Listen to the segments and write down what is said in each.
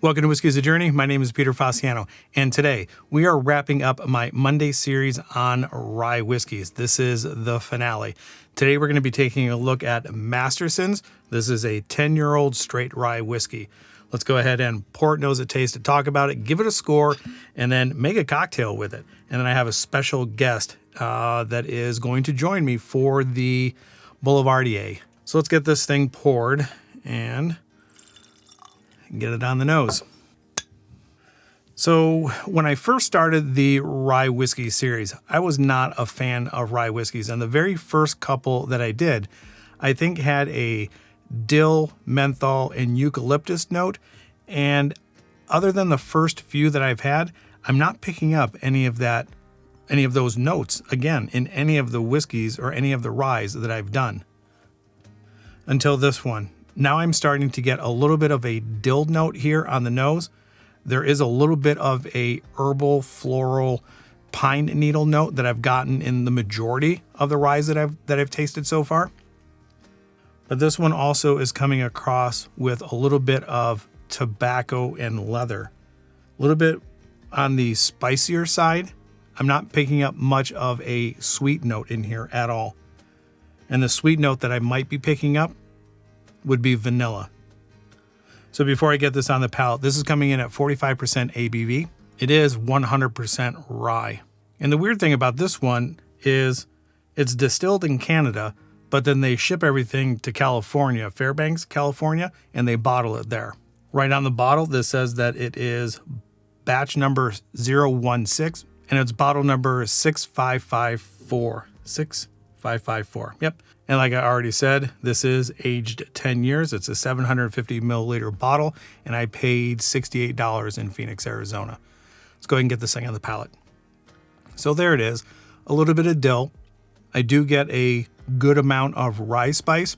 Welcome to Whiskey is a Journey. My name is Peter Fasciano, and today we are wrapping up my Monday series on rye whiskeys. This is the finale. Today we're going to be taking a look at Masterson's. This is a 10-year-old straight rye whiskey. Let's go ahead and pour it, nose it, taste it, talk about it, give it a score, and then make a cocktail with it. And then I have a special guest that is going to join me for the Boulevardier. So let's get this thing poured and get it on the nose. So when I first started the rye whiskey series, I was not a fan of rye whiskeys. And the very first couple that I did, I think had a dill, menthol, and eucalyptus note. And other than the first few that I've had, I'm not picking up any of those notes again in any of the whiskeys or any of the ryes that I've done until this one. Now I'm starting to get a little bit of a dill note here on the nose. There is a little bit of a herbal, floral, pine needle note that I've gotten in the majority of the ryes that I've tasted so far. But this one also is coming across with a little bit of tobacco and leather. A little bit on the spicier side. I'm not picking up much of a sweet note in here at all. And the sweet note that I might be picking up would be vanilla. So before I get this on the palate, this is coming in at 45% ABV. It is 100% rye. And the weird thing about this one is it's distilled in Canada, but then they ship everything to California, Fairbanks, California, and they bottle it there. Right on the bottle, this says that it is batch number 016, and it's bottle number 6554. 6554, yep. And like I already said, this is aged 10 years. It's a 750 milliliter bottle, and I paid $68 in Phoenix, Arizona. Let's go ahead and get this thing on the palate. So there it is, a little bit of dill. I do get a good amount of rye spice.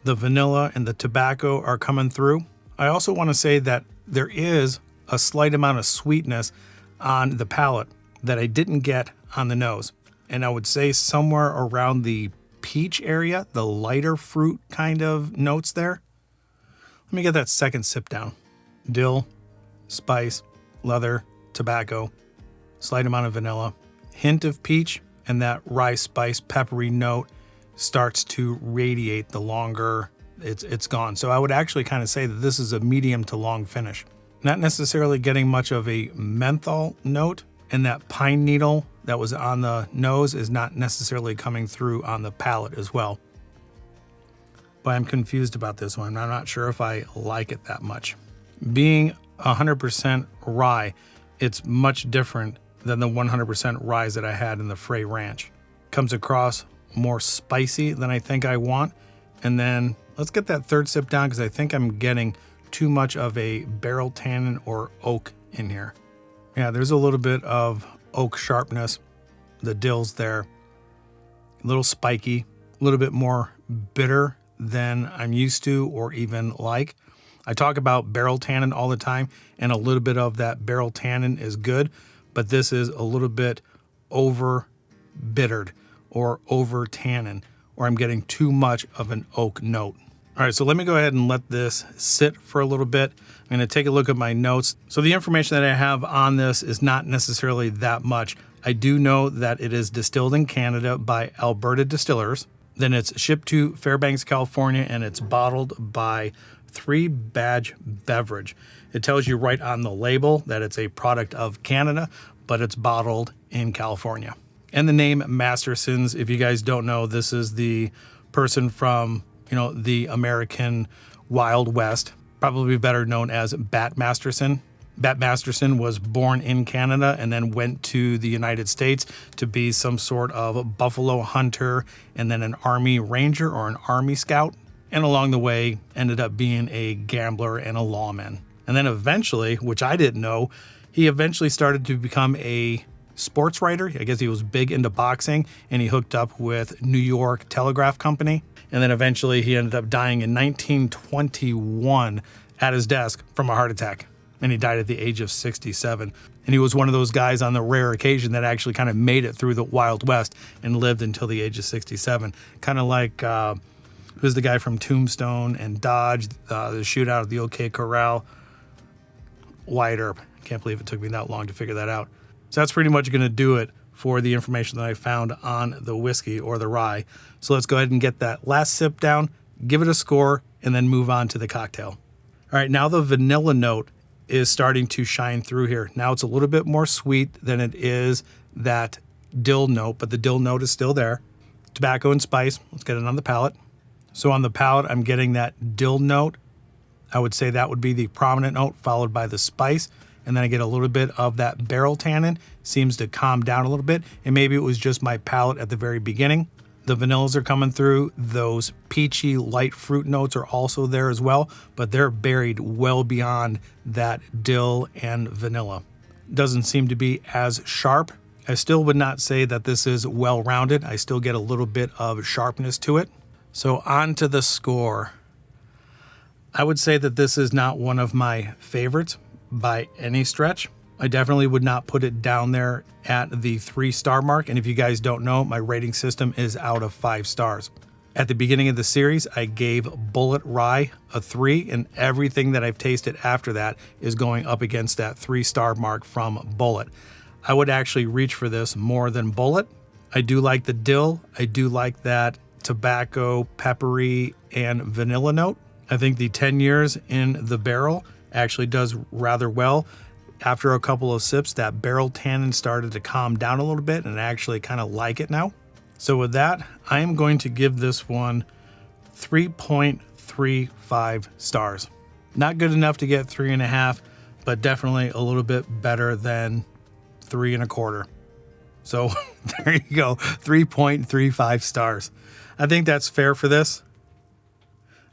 The vanilla and the tobacco are coming through. I also want to say that there is a slight amount of sweetness on the palate that I didn't get on the nose. And I would say somewhere around the peach area, the lighter fruit kind of notes there. Let me get that second sip down. Dill, spice, leather, tobacco, slight amount of vanilla, hint of peach, and that rye spice peppery note starts to radiate the longer it's gone. So I would actually kind of say that this is a medium to long finish. Not necessarily getting much of a menthol note, and that pine needle that was on the nose is not necessarily coming through on the palate as well. But I'm confused about this one. I'm not sure if I like it that much. Being 100% rye, it's much different than the 100% rye that I had in the Frey Ranch. Comes across more spicy than I think I want. And then let's get that third sip down because I think I'm getting too much of a barrel tannin or oak in here. Yeah, there's a little bit of oak sharpness. The dill's there. A little spiky, a little bit more bitter than I'm used to or even like. I talk about barrel tannin all the time, and a little bit of that barrel tannin is good, but this is a little bit over bittered or over tannin, or I'm getting too much of an oak note. All right, so let me go ahead and let this sit for a little bit. I'm going to take a look at my notes. So the information that I have on this is not necessarily that much. I do know that it is distilled in Canada by Alberta Distillers. Then it's shipped to Fairbanks, California, and it's bottled by Three Badge Beverage. It tells you right on the label that it's a product of Canada, but it's bottled in California. And the name Masterson's, if you guys don't know, this is the person from the American Wild West, probably better known as Bat Masterson. Bat Masterson was born in Canada and then went to the United States to be some sort of buffalo hunter and then an army ranger or an army scout. And along the way, ended up being a gambler and a lawman. And then eventually, which I didn't know, he eventually started to become a sports writer. I guess he was big into boxing, and he hooked up with New York Telegraph Company. And then eventually he ended up dying in 1921 at his desk from a heart attack. And he died at the age of 67. And he was one of those guys on the rare occasion that actually kind of made it through the Wild West and lived until the age of 67. Kind of like, who's the guy from Tombstone and Dodge, the shootout at the OK Corral? white herb. Can't believe it took me that long to figure that out. So that's pretty much going to do it for the information that I found on the whiskey or the rye. So let's go ahead and get that last sip down, give it a score, and then move on to the cocktail. All right, now the vanilla note is starting to shine through here. Now it's a little bit more sweet than it is that dill note, but the dill note is still there. Tobacco and spice, let's get it on the palate. So on the palate, I'm getting that dill note. I would say that would be the prominent note, followed by the spice. And then I get a little bit of that barrel tannin. Seems to calm down a little bit. And maybe it was just my palate at the very beginning. The vanillas are coming through. Those peachy light fruit notes are also there as well, but they're buried well beyond that dill and vanilla. Doesn't seem to be as sharp. I still would not say that this is well-rounded. I still get a little bit of sharpness to it. So on to the score. I would say that this is not one of my favorites by any stretch. I definitely would not put it down there at the 3-star mark. And if you guys don't know, my rating system is out of 5 stars. At the beginning of the series, I gave Bulleit Rye a 3, and everything that I've tasted after that is going up against that 3-star mark from Bulleit. I would actually reach for this more than Bulleit. I do like the dill. I do like that tobacco, peppery, and vanilla note. I think the 10 years in the barrel actually does rather well. After a couple of sips, that barrel tannin started to calm down a little bit, and I actually kind of like it now. So with that, I am going to give this one 3.35 stars. Not good enough to get 3.5, but definitely a little bit better than 3.25. So there you go, 3.35 stars. I think that's fair for this.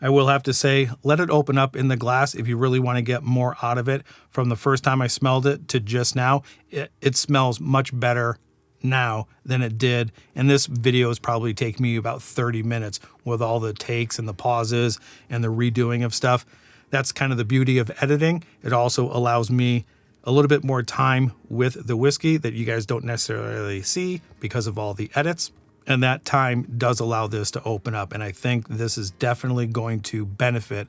I will have to say, let it open up in the glass if you really want to get more out of it. From the first time I smelled it to just now, it smells much better now than it did. And this video is probably taking me about 30 minutes with all the takes and the pauses and the redoing of stuff. That's kind of the beauty of editing. It also allows me a little bit more time with the whiskey that you guys don't necessarily see because of all the edits. And that time does allow this to open up. And I think this is definitely going to benefit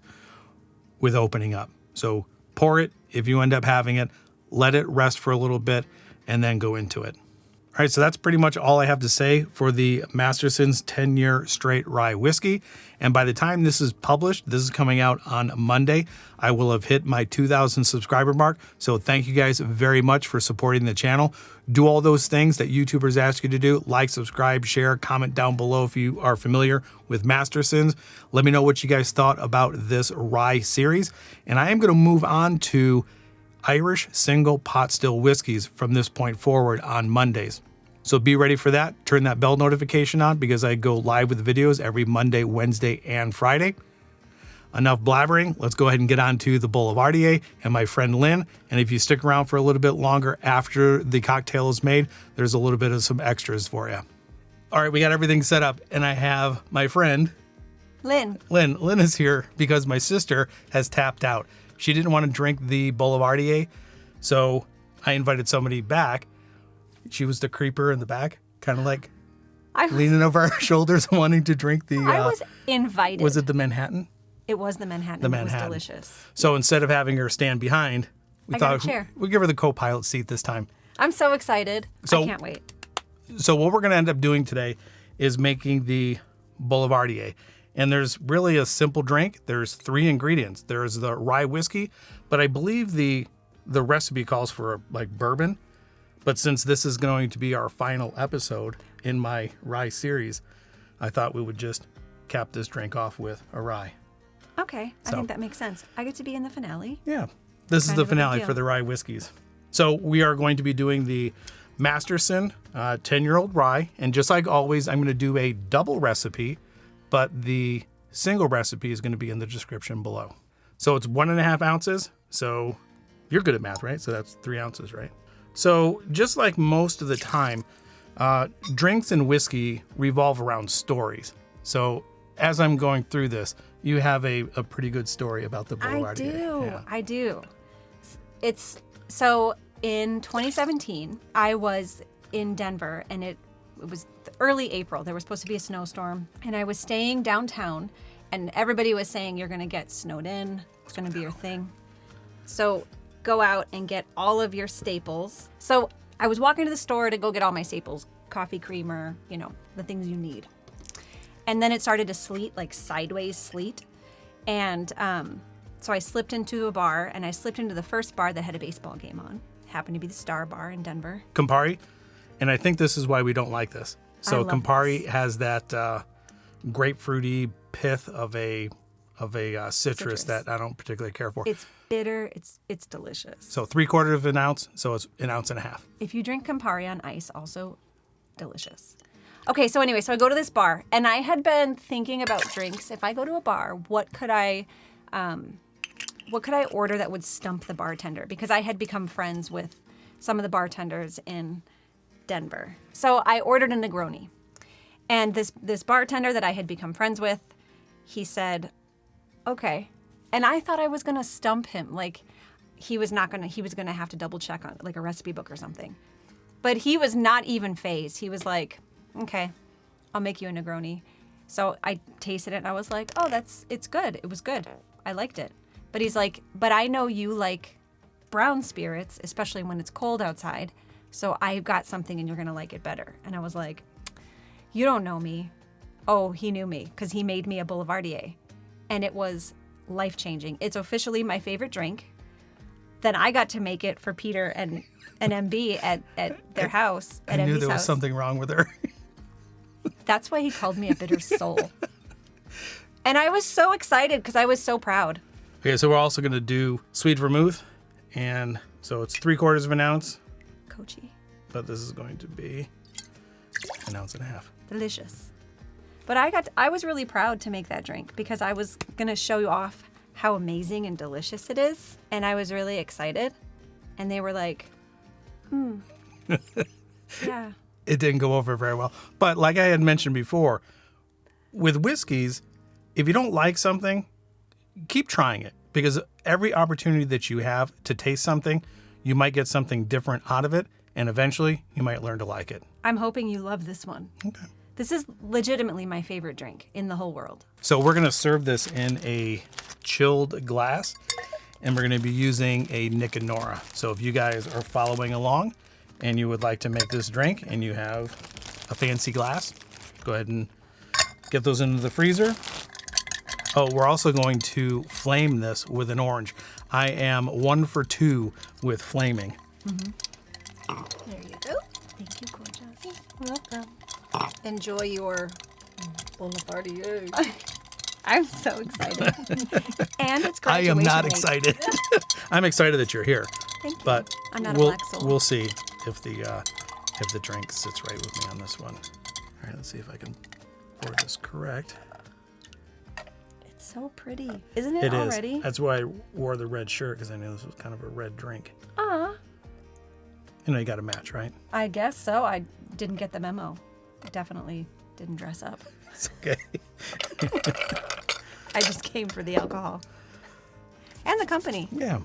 with opening up. So pour it if you end up having it, let it rest for a little bit, and then go into it. All right, so that's pretty much all I have to say for the Masterson's 10-year straight rye whiskey. And by the time this is published, this is coming out on Monday, I will have hit my 2,000 subscriber mark. So thank you guys very much for supporting the channel. Do all those things that YouTubers ask you to do. Like, subscribe, share, comment down below if you are familiar with Masterson's. Let me know what you guys thought about this rye series. And I am going to move on to Irish single pot still whiskeys from this point forward on Mondays. So be ready for that. Turn that bell notification on because I go live with videos every Monday, Wednesday, and Friday. Enough blabbering. Let's go ahead and get on to the Boulevardier and my friend Lynn. And if you stick around for a little bit longer after the cocktail is made, there's a little bit of some extras for you. All right, we got everything set up, and I have my friend Lynn. Lynn is here because my sister has tapped out. She didn't want to drink the Boulevardier, so I invited somebody back. She was the creeper in the back, kind of like leaning over our shoulders wanting to drink the... I was invited. Was it the Manhattan? It was the Manhattan. The It Manhattan. was delicious. So instead of having her stand behind, we I got thought a chair. we'd give her the co-pilot seat this time. I'm so excited. So- I can't wait. So what we're going to end up doing today is making the Boulevardier. And there's really a simple drink. There's 3 ingredients. There's the rye whiskey, but I believe the recipe calls for like bourbon. But since this is going to be our final episode in my rye series, I thought we would just cap this drink off with a rye. Okay, I think that makes sense. I get to be in the finale. Yeah, this is Kind the of a big finale deal. for the rye whiskeys. So we are going to be doing the Masterson 10-year-old rye. And just like always, I'm going to do a double recipe, but the single recipe is going to be in the description below. So it's 1.5 ounces. So you're good at math, right? So that's 3 ounces, right? So just like most of the time, drinks and whiskey revolve around stories. So as I'm going through this, you have a pretty good story about the Boulevardier. I do. It's so in 2017, I was in Denver, and it was early April. There was supposed to be a snowstorm, and I was staying downtown, and everybody was saying, you're going to get snowed in. It's going to be your thing. So go out and get all of your staples. So I was walking to the store to go get all my staples, coffee creamer, the things you need. And then it started to sleet, like sideways sleet. And so I slipped into a bar, and I slipped into the first bar that had a baseball game on. Happened to be the Star Bar in Denver. Compari, and I think this is why we don't like this. So Compari has that grapefruity pith of a citrus that I don't particularly care for. It's bitter. It's delicious. So 3/4 of an ounce, so it's 1.5 ounces. If you drink Compari on ice, also delicious. Okay, so anyway, so I go to this bar, and I had been thinking about drinks. If I go to a bar, what could I order that would stump the bartender? Because I had become friends with some of the bartenders in Denver. So I ordered a Negroni. And this bartender that I had become friends with, he said, okay. And I thought I was going to stump him. Like he was going to have to double check on like a recipe book or something. But he was not even phased. He was like, okay, I'll make you a Negroni. So I tasted it and I was like, oh, it's good. It was good. I liked it. But he's like, but I know you like brown spirits, especially when it's cold outside. So I've got something and you're going to like it better. And I was like, you don't know me. Oh, he knew me because he made me a Boulevardier. And it was life-changing. It's officially my favorite drink. Then I got to make it for Peter and MB at their house. I knew there was something wrong with her. That's why he called me a bitter soul. And I was so excited because I was so proud. Okay, so we're also going to do sweet vermouth. And so it's 3/4 of an ounce. Cocchi. But this is going to be 1.5 ounces. Delicious. But I was really proud to make that drink because I was going to show you off how amazing and delicious it is. And I was really excited. And they were like, yeah. It didn't go over very well. But like I had mentioned before, with whiskeys, if you don't like something, keep trying it. Because every opportunity that you have to taste something, you might get something different out of it. And eventually, you might learn to like it. I'm hoping you love this one. Okay. This is legitimately my favorite drink in the whole world. So we're going to serve this in a chilled glass. And we're going to be using a Nick and Nora. So if you guys are following along and you would like to make this drink and you have a fancy glass, go ahead and get those into the freezer. Oh, we're also going to flame this with an orange. I am 1 for 2 with flaming. Mm-hmm. There you go. Thank you, gorgeous. Welcome. Enjoy your Boulevardier. I'm so excited. And it's graduation I am not week. excited. I'm excited that you're here. Thank you. But I'm not a black soul. We'll see if the drink sits right with me on this one. All right, let's see if I can pour this correct. It's so pretty. Isn't it It already? is. That's why I wore the red shirt, because I knew this was kind of a red drink. You got to match, right? I guess so. I didn't get the memo. I definitely didn't dress up. It's okay. I just came for the alcohol. And the company. Yeah.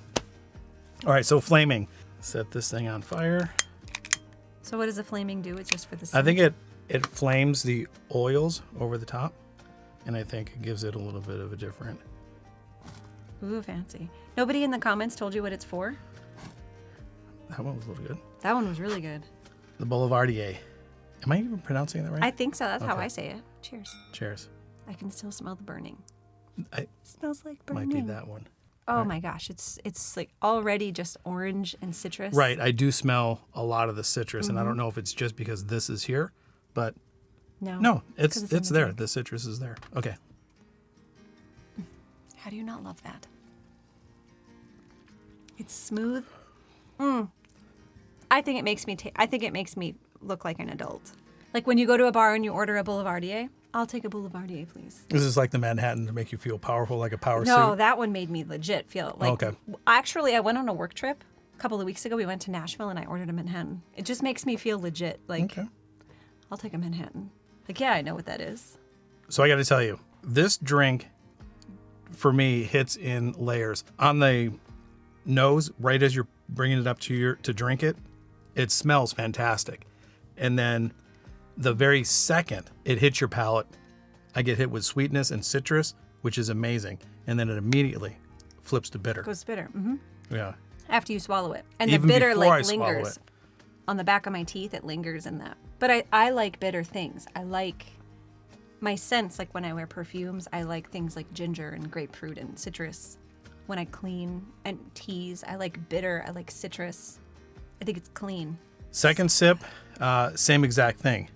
All right, so flaming. Set this thing on fire. So what does the flaming do? It's just for the I think it flames the oils over the top, and I think it gives it a little bit of a different... Ooh, fancy. Nobody in the comments told you what it's for? That one was a little good. That one was really good. The Boulevardier. Am I even pronouncing that right? I think so. That's how I say it. Cheers. Cheers. I can still smell the burning. It smells like burning. might be that one. Oh my gosh, it's like already just orange and citrus. Right, I do smell a lot of the citrus, and I don't know if it's just because this is here, but no, it's there. Drink. The citrus is there. Okay. How do you not love that? It's smooth. I think it makes me look like an adult. Like when you go to a bar and you order a Boulevardier, I'll take a Boulevardier, please. This is like the Manhattan to make you feel powerful, like a power suit. No, that one made me legit feel like. Okay. Actually, I went on a work trip a couple of weeks ago. We went to Nashville and I ordered a Manhattan. It just makes me feel legit. Like, Okay. I'll take a Manhattan. Like, yeah, I know what that is. So I got to tell you, this drink for me hits in layers. On the nose, right as you're bringing it up to drink it, it smells fantastic. And then the very second it hits your palate, I get hit with sweetness and citrus, which is amazing. And then it immediately flips to bitter. Goes bitter. Mm-hmm. Yeah. after you swallow it. And Even the bitter before I like swallow lingers it. on the back of my teeth. It lingers in that. But I like bitter things. I like my scents, like when I wear perfumes, I like things like ginger and grapefruit and citrus. When I clean and teas, I like bitter. I like citrus. I think it's clean. Second sip, same exact thing.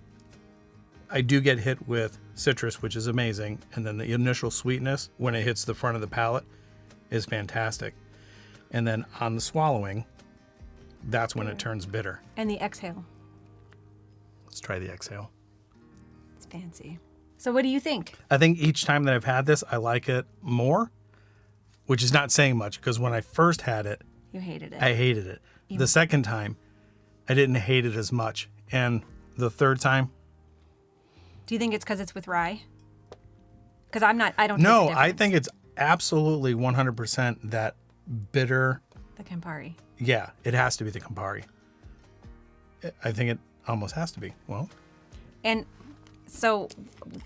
I do get hit with citrus, which is amazing. And then the initial sweetness, when it hits the front of the palate, is fantastic. And then on the swallowing, that's when it turns bitter. And the exhale. Let's try the exhale. It's fancy. So what do you think? I think each time that I've had this, I like it more, which is not saying much because when I first had it, You hated it. I hated it. The second time, I didn't hate it as much. And the third time, Do you think it's because it's with rye? Because I don't taste the no, I difference. think it's absolutely 100% that bitter. The Campari. Yeah, it has to be the Compari. I think it almost has to be. Well, And so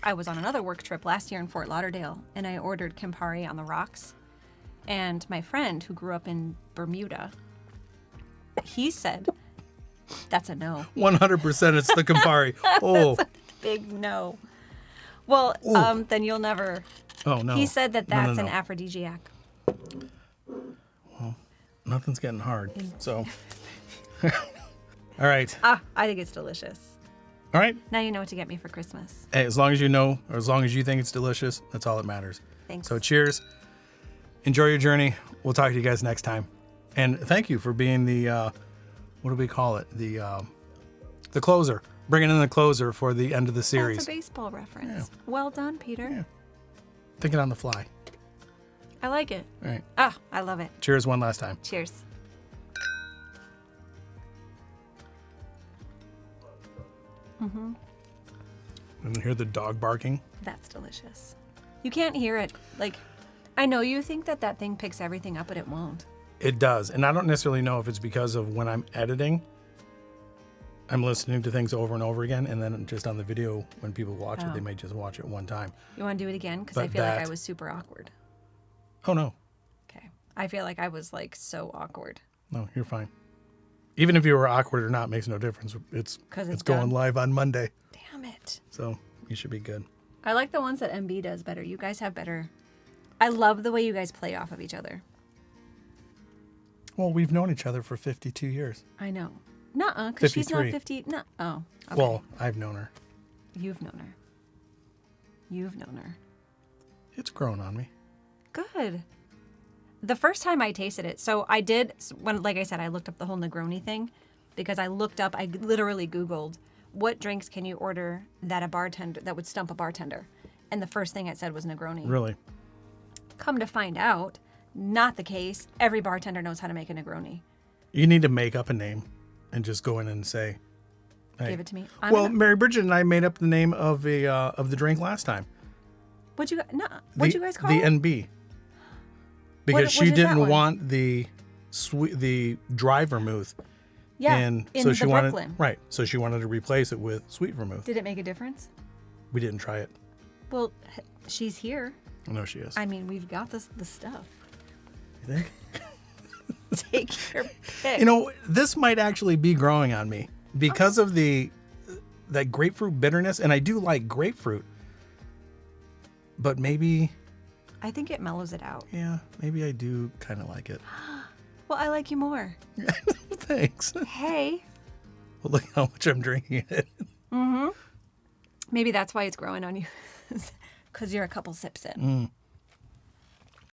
I was on another work trip last year in Fort Lauderdale, and I ordered Campari on the rocks. And my friend who grew up in Bermuda, he said, that's a no. 100% it's the Compari. Oh, Big no. Well, then you'll never. oh no. He said that No, no, that's no. an aphrodisiac. Nothing's getting hard. So, all right. I think it's delicious. All right. Now you know what to get me for Christmas. Hey, as long as you know, or as long as you think it's delicious, that's all that matters. Thanks. So cheers. Enjoy your journey. We'll talk to you guys next time. And thank you for being the, what do we call it? The closer. Bringing in the closer for the end of the series. That's a baseball reference. Well done, Peter. Yeah. Thinking on the fly. I like it. All right. I love it. Cheers one last time. Cheers. And hear the dog barking. That's delicious. You can't hear it. Like, I know you think that thing picks everything up, but it won't. It does. And I don't necessarily know if it's because of when I'm editing, I'm listening to things over and over again. And then just on the video, when people watch it, they may just watch it one time. You want to do it again? Because But I feel like I that- was super awkward. Oh, no. Okay. I feel like I was like so awkward. No, you're fine. Even if you were awkward or not, makes no difference. It's 'Cause it's going done. live on Monday. Damn it. So you should be good. I like the ones that MB does better. You guys have better. I love the way you guys play off of each other. Well, we've known each other for 52 years. I know. Nuh-uh, because she's not 53. 50. No. Oh. Okay. Well, I've known her. You've known her. You've known her. It's grown on me. Good. The first time I tasted it, so I did, when, like I said, I looked up the whole Negroni thing because I literally Googled what drinks can you order that would stump a bartender. And the first thing it said was Negroni. Really? Come to find out, not the case. Every bartender knows how to make a Negroni. You need to make up a name and just go in and say, hey. Give it to me. Mary Bridget and I made up the name of the drink last time. What'd you guys call the it? NB. Because What she is that didn't one? want the dry vermouth. Yeah, And in so the she wanted Brooklyn. right. So she wanted to replace it with sweet vermouth. Did it make a difference? We didn't try it. Well, she's here. I know she is. I mean, we've got the stuff. You think? Take your pick. You know, this might actually be growing on me because of that grapefruit bitterness, and I do like grapefruit. But maybe, I think it mellows it out. yeah, maybe I do kind of like it. Well, I like you more. Thanks. Hey. Well, look how much I'm drinking it. Maybe that's why it's growing on you. Because you're a couple sips in.